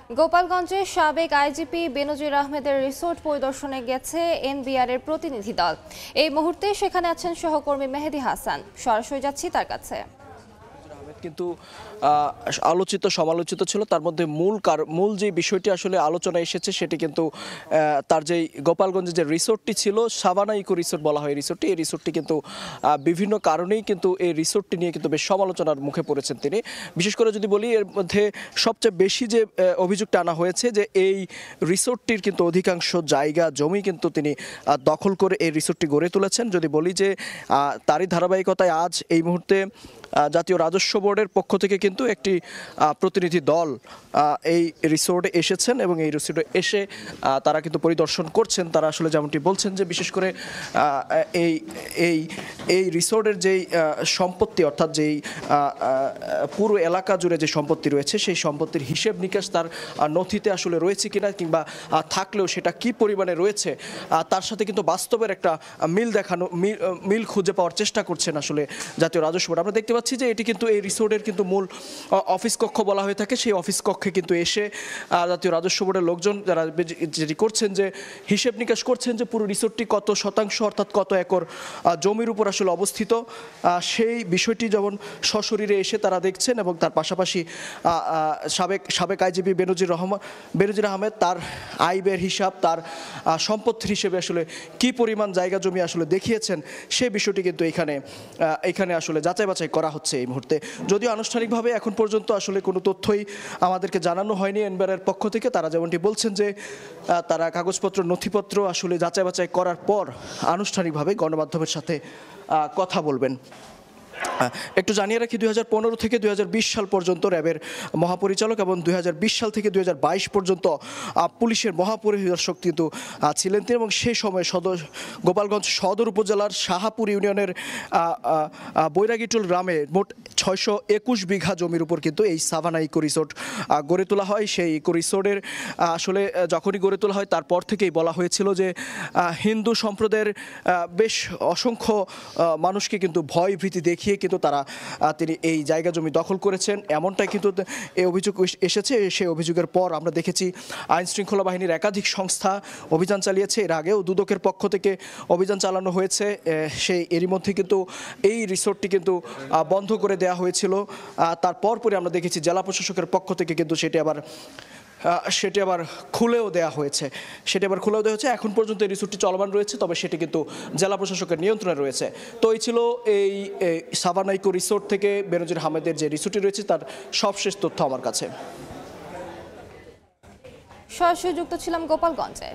গোপালগঞ্জে সাবেক আইজিপি বেনজির আহমেদের রিসোর্ট পরিদর্শনে গেছে এনবিআর এর প্রতিনিধি দল। এই মুহূর্তে সেখানে আছেন সহকর্মী মেহেদি হাসান। সরাসরি যাচ্ছি তার কাছে। কিন্তু আলোচিত সমালোচিত ছিল, তার মধ্যে মূল যে বিষয়টি আসলে আলোচনা এসেছে সেটি কিন্তু তার যেই গোপালগঞ্জে যে রিসোর্টটি ছিল, সাভানা ইকো রিসোর্ট বলা হয় রিসোর্টটি, এই রিসোর্টটি কিন্তু বিভিন্ন কারণেই কিন্তু এই রিসোর্টটি নিয়ে কিন্তু বেশ সমালোচনার মুখে পড়েছেন তিনি। বিশেষ করে যদি বলি, এর মধ্যে সবচেয়ে বেশি যে অভিযোগটা আনা হয়েছে যে এই রিসোর্টটির কিন্তু অধিকাংশ জায়গা জমি কিন্তু তিনি দখল করে এই রিসোর্টটি গড়ে তুলেছেন। যদি বলি যে তারই ধারাবাহিকতায় আজ এই মুহূর্তে জাতীয় রাজস্ব বোর্ডের পক্ষ থেকে কিন্তু একটি প্রতিনিধি দল এই রিসোর্টে এসেছেন এবং এই রিসোর্টে এসে তারা কিন্তু পরিদর্শন করছেন। তারা আসলে যেমনটি বলছেন যে বিশেষ করে এই এই এই রিসোর্টের যেই সম্পত্তি, অর্থাৎ যেই পুরো এলাকা জুড়ে যে সম্পত্তি রয়েছে সেই সম্পত্তির হিসেব নিকাশ তার নথিতে আসলে রয়েছে কিনা, কিংবা থাকলেও সেটা কি পরিমাণে রয়েছে তার সাথে কিন্তু বাস্তবের একটা মিল খুঁজে পাওয়ার চেষ্টা করছেন আসলে জাতীয় রাজস্ব বোর্ড। আমরা দেখতে পাচ্ছি যে এটি কিন্তু এই রিসোর্টের কিন্তু মূল অফিস কক্ষ বলা হয়ে থাকে। সেই অফিস কক্ষে কিন্তু এসে জাতীয় রাজস্ব বোর্ডের লোকজন যারা যেটি করছেন যে হিসেব নিকাশ করছেন যে পুরো রিসোর্টটি কত শতাংশ অর্থাৎ কত একর জমির উপর আসলে অবস্থিত, সেই বিষয়টি যেমন সশরীরে এসে তারা দেখছেন। এবং তার পাশাপাশি সাবেক আইজিপি বেনজির আহমেদ তার আয় ব্যয়ের হিসাব, তার সম্পত্তির হিসেবে আসলে কি পরিমাণ জায়গা জমি আসলে দেখিয়েছেন সেই বিষয়টি কিন্তু এখানে আসলে যাচাই বাছাই করা হচ্ছে এই মুহূর্তে। যদিও আনুষ্ঠানিকভাবে এখন পর্যন্ত আসলে কোনো তথ্যই আমাদেরকে জানানো হয়নি এনবিআর এর পক্ষ থেকে। তারা যেমনটি বলছেন যে তারা কাগজপত্র নথিপত্র আসলে যাচাই বাছাই করার পর আনুষ্ঠানিকভাবে গণমাধ্যমের সাথে কথা বলবেন। একটু জানিয়ে রাখি, 2015 থেকে 2020 সাল পর্যন্ত র্যাবের মহাপরিচালক এবং 2020 সাল থেকে 2022 পর্যন্ত পুলিশের মহাপরিদর্শক কিন্তু ছিলেন তিনি। এবং সেই সময় গোপালগঞ্জ সদর উপজেলার শাহাপুর ইউনিয়নের বৈরাগীটুল গ্রামে মোট 621 বিঘা জমির উপর কিন্তু এই সাভানা ইকো রিসোর্ট গড়ে তোলা হয়। সেই ইকো রিসোর্টের আসলে যখনই গড়ে তোলা হয় তারপর থেকেই বলা হয়েছিল যে হিন্দু সম্প্রদায়ের বেশ অসংখ্য মানুষকে কিন্তু ভয় ভীতি দেখিয়ে কিন্তু তিনি এই জায়গা জমি দখল করেছেন, এমনটাই কিন্তু এই অভিযোগ এসেছে। সেই অভিযোগের পর আমরা দেখেছি আইন শৃঙ্খলা বাহিনীর একাধিক সংস্থা অভিযান চালিয়েছে। এর আগেও দুদকের পক্ষ থেকে অভিযান চালানো হয়েছে। এরই মধ্যে কিন্তু এই রিসোর্টটি কিন্তু বন্ধ করে দেওয়া হয়েছিল। তারপরে আমরা দেখেছি জেলা প্রশাসকের পক্ষ থেকে কিন্তু সেটি আবার খুলেও দেওয়া হয়েছে। এখন পর্যন্ত এই রিসোর্টটি চলমান রয়েছে, তবে সেটি কিন্তু জেলা প্রশাসকের নিয়ন্ত্রণে রয়েছে। তো এই ছিল এই সাভানা ইকো রিসোর্ট থেকে বেনজির আহমেদের যে রিসোর্টটি রয়েছে তার সবশেষ তথ্য আমার কাছে। সরাসরি যুক্ত ছিলাম গোপালগঞ্জে।